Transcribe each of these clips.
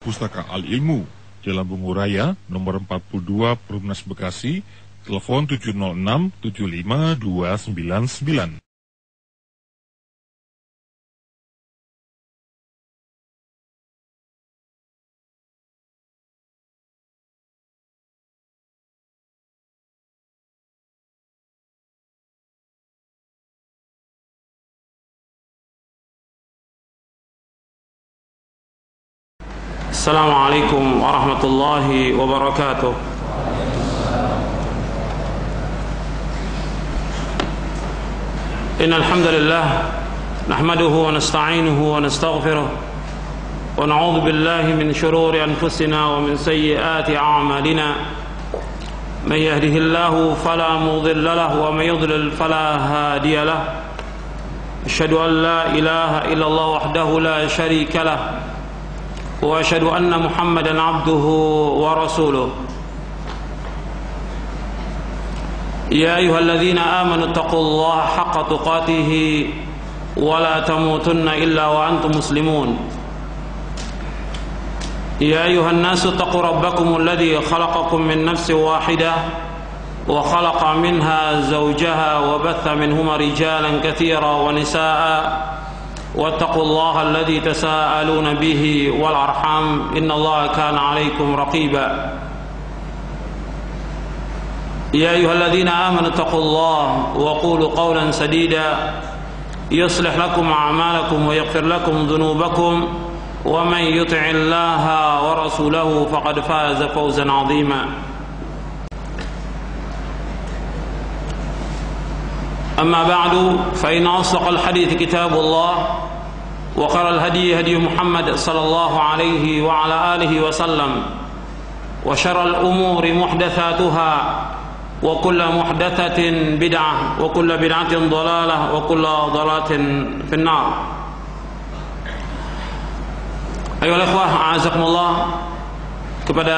Pustaka Al-Ilmu, Jalan Bungu Raya, nomor 42, Perumnas Bekasi, telepon 706 75 299. Assalamualaikum warahmatullahi wabarakatuh. Innal hamdalillah nahmaduhu wa nasta'inuhu wa nastaghfiruh wa na'udzu billahi min shururi anfusina wa min sayyiati a'malina. May yahdihillahu fala mudilla lahu wa may yudlil fala hadiya lahu. Asyhadu an la ilaha illallah wahdahu la syarika lahu وأشهد أن محمدا عبده ورسوله يا أيها الذين آمنوا اتقوا الله حق تقاته ولا تموتن إلا وأنتم مسلمون يا أيها الناس اتقوا ربكم الذي خلقكم من نفس واحدة وخلق منها زوجها وبث منهما رجالا كثيرا ونساء واتقوا الله الذي تساءلون به والأرحام إن الله كان عليكم رقيبا يا أيها الذين آمنوا اتقوا الله وقولوا قولا سديدا يصلح لكم أعمالكم ويغفر لكم ذنوبكم ومن يطع الله ورسوله فقد فاز فوزا عظيما أما بعد فإن أصدق الحديث كتاب الله وخير الهدي هدي محمد صلى الله عليه وعلى آله وسلم وشر الأمور محدثاتها وكل محدثة بدعة وكل بدعة ضلالة وكل ضلالة في النار. Ayolah ikhwah, a'azakumullah, kepada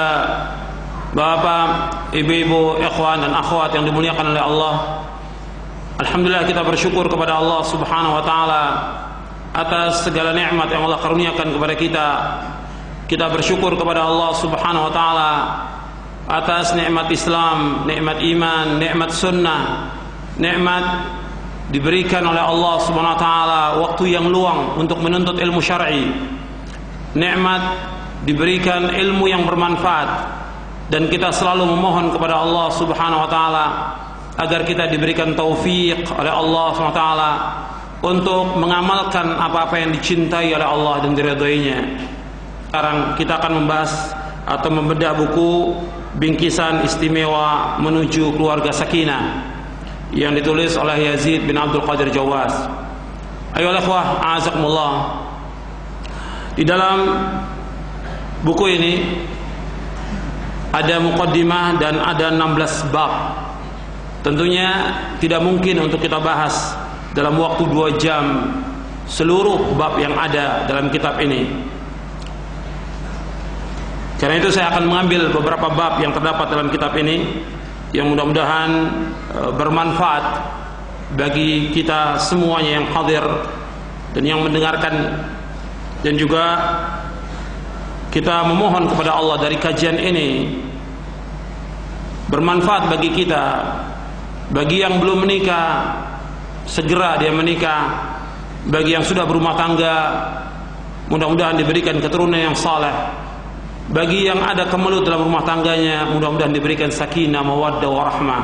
bapak, ibu-ibu, ikhwan dan akhwat yang dimuliakan oleh Allah. Alhamdulillah, kita bersyukur kepada Allah Subhanahu wa taala atas segala nikmat yang Allah karuniakan kepada kita. Kita bersyukur kepada Allah Subhanahu wa taala atas nikmat Islam, nikmat iman, nikmat sunnah, nikmat diberikan oleh Allah Subhanahu wa taala waktu yang luang untuk menuntut ilmu syar'i. Nikmat diberikan ilmu yang bermanfaat, dan kita selalu memohon kepada Allah Subhanahu wa taala agar kita diberikan taufik oleh Allah SWT untuk mengamalkan apa-apa yang dicintai oleh Allah dan diridhoinya. Sekarang kita akan membahas atau membedah buku Bingkisan Istimewa Menuju Keluarga Sakinah yang ditulis oleh Yazid bin Abdul Qadir Jawas. Ayolah ikhwah, a'azakumullah, di dalam buku ini ada muqaddimah dan ada 16 bab. Tentunya tidak mungkin untuk kita bahas dalam waktu 2 jam seluruh bab yang ada dalam kitab ini. Karena itu saya akan mengambil beberapa bab yang terdapat dalam kitab ini yang mudah-mudahan bermanfaat bagi kita semuanya yang hadir dan yang mendengarkan, dan juga kita memohon kepada Allah dari kajian ini bermanfaat bagi kita. Bagi yang belum menikah, segera dia menikah. Bagi yang sudah berumah tangga, mudah-mudahan diberikan keturunan yang saleh. Bagi yang ada kemelut dalam rumah tangganya, mudah-mudahan diberikan sakinah, mawaddah, warahmah.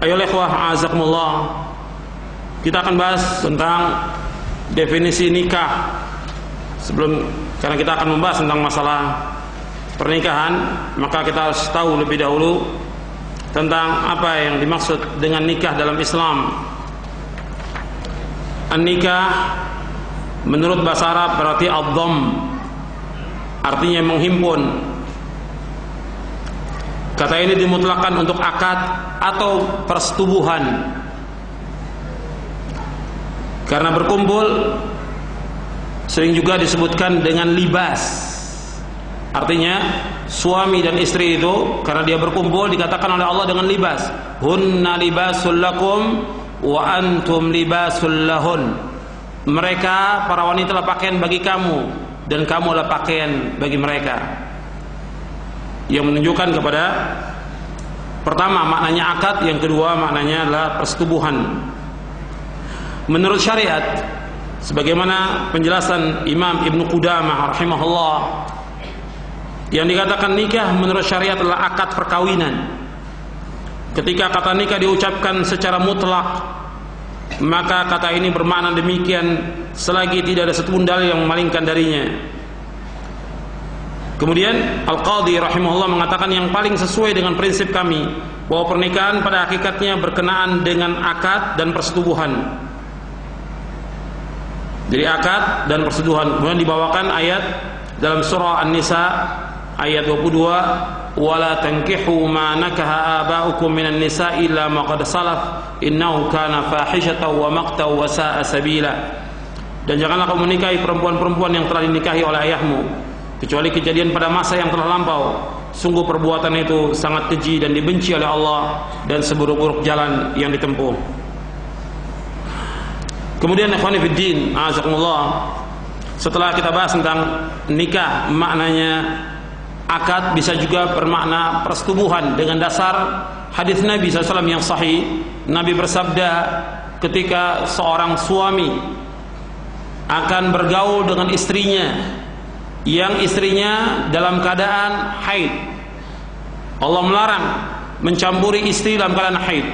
Ayolah ikhwah, a'azakumullah, kita akan bahas tentang definisi nikah. Karena kita akan membahas tentang masalah pernikahan, maka kita harus tahu lebih dahulu tentang apa yang dimaksud dengan nikah dalam Islam. An-nikah menurut bahasa Arab berarti ad-dhamm, artinya menghimpun. Kata ini dimutlakkan untuk akad atau persetubuhan, karena berkumpul sering juga disebutkan dengan libas. Artinya suami dan istri itu karena dia berkumpul dikatakan oleh Allah dengan libas. Hunna libasul lakum wa antum libasul lahun. Mereka para wanita adalah pakaian bagi kamu dan kamu adalah pakaian bagi mereka. Yang menunjukkan kepada pertama maknanya akad, yang kedua maknanya adalah persetubuhan. Menurut syariat, sebagaimana penjelasan Imam Ibnu Qudamah rahimahullah, yang dikatakan nikah menurut syariat adalah akad perkawinan. Ketika kata nikah diucapkan secara mutlak, maka kata ini bermakna demikian selagi tidak ada satupun dalil yang memalingkan darinya. Kemudian Al-Qadhi rahimahullah mengatakan yang paling sesuai dengan prinsip kami bahwa pernikahan pada hakikatnya berkenaan dengan akad dan persetubuhan. Jadi akad dan persetubuhan. Kemudian dibawakan ayat dalam surah An-Nisa ayat 22, wala tankihu ma nakaha aba'ukum minan nisa'i illa ma qad salaf innahu kana fahishatan wa maqtan wa sa'a sabila. Dan janganlah kamu menikahi perempuan-perempuan yang telah dinikahi oleh ayahmu kecuali kejadian pada masa yang telah lampau. Sungguh perbuatan itu sangat keji dan dibenci oleh Allah dan seburuk-buruk jalan yang ditempuh. Kemudian ikhwani fiddin, a'azakumullah, setelah kita bahas tentang nikah, maknanya akad bisa juga bermakna persetubuhan dengan dasar hadis Nabi SAW yang sahih. Nabi bersabda ketika seorang suami akan bergaul dengan istrinya yang istrinya dalam keadaan haid, Allah melarang mencampuri istri dalam keadaan haid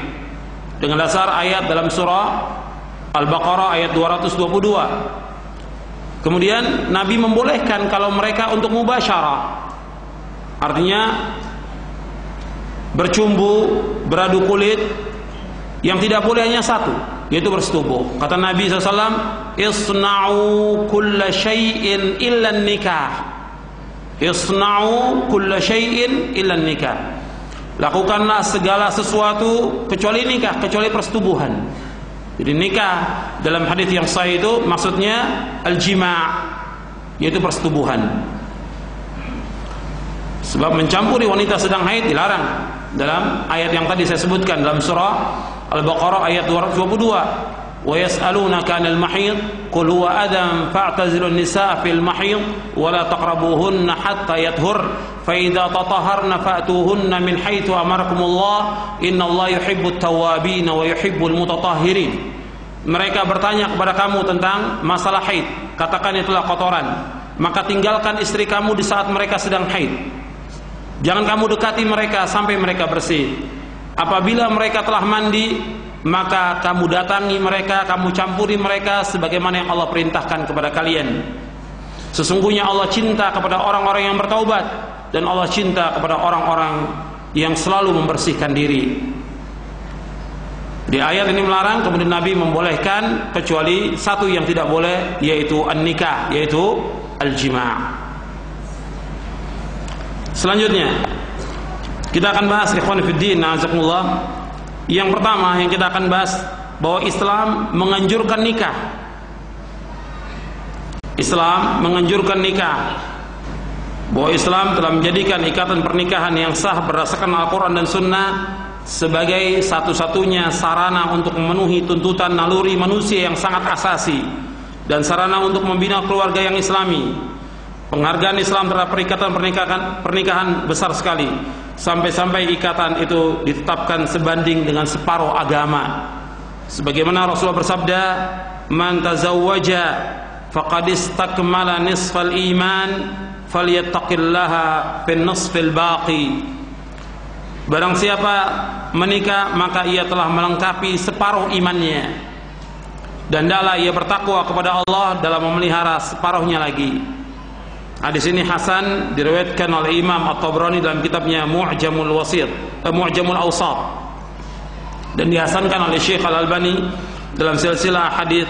dengan dasar ayat dalam surah Al-Baqarah ayat 222. Kemudian Nabi membolehkan kalau mereka untuk mubasyarah, artinya bercumbu, beradu kulit. Yang tidak boleh hanya satu, yaitu bersetubuh. Kata Nabi SAW, isna'u kulla syai'in illa nikah. Isna'u kulla syai'in illa nikah. Lakukanlah segala sesuatu kecuali nikah, kecuali persetubuhan. Jadi nikah dalam hadis yang sahih itu maksudnya al-jima', yaitu persetubuhan. Sebab mencampuri wanita sedang haid dilarang dalam ayat yang tadi saya sebutkan dalam surah Al-Baqarah ayat 222. Wa yas'alunaka 'anil mahid qul huwa adam fa'tazilun nisaa fil mahid wa la taqrabuhunna hatta yathur fa idza tatahharna fa'tuhunna min haitsu amarakumullah innallaha yuhibbut tawwabin wa yuhibbul mutatahhirin. Mereka bertanya kepada kamu tentang masalah haid, katakan itulah kotoran, maka tinggalkan istri kamu di saat mereka sedang haid. Jangan kamu dekati mereka sampai mereka bersih. Apabila mereka telah mandi, maka kamu datangi mereka, kamu campuri mereka sebagaimana yang Allah perintahkan kepada kalian. Sesungguhnya Allah cinta kepada orang-orang yang bertaubat, dan Allah cinta kepada orang-orang yang selalu membersihkan diri. Di ayat ini melarang, kemudian Nabi membolehkan kecuali satu yang tidak boleh, yaitu an-nikah, yaitu al-jima'. Selanjutnya kita akan bahas ikhwan fiddin, na'azakumullah. Yang pertama yang kita akan bahas bahwa Islam menganjurkan nikah. Islam menganjurkan nikah. Bahwa Islam telah menjadikan ikatan pernikahan yang sah berdasarkan Al-Quran dan Sunnah sebagai satu-satunya sarana untuk memenuhi tuntutan naluri manusia yang sangat asasi dan sarana untuk membina keluarga yang Islami. Penghargaan Islam terhadap pernikahan besar sekali, sampai-sampai ikatan itu ditetapkan sebanding dengan separuh agama. Sebagaimana Rasulullah bersabda, "Man tazawwaja faqad istakmala nisfal iman, falyattaqillaha fin nisfil baqi." Barang siapa menikah, maka ia telah melengkapi separuh imannya, dan hendaklah ia bertakwa kepada Allah dalam memelihara separuhnya lagi. Hadis ini hasan, diriwayatkan oleh Imam At-Tabrani dalam kitabnya Mu'jamul Awsat, dan dihasankan oleh Syekh Al-Albani dalam silsilah hadis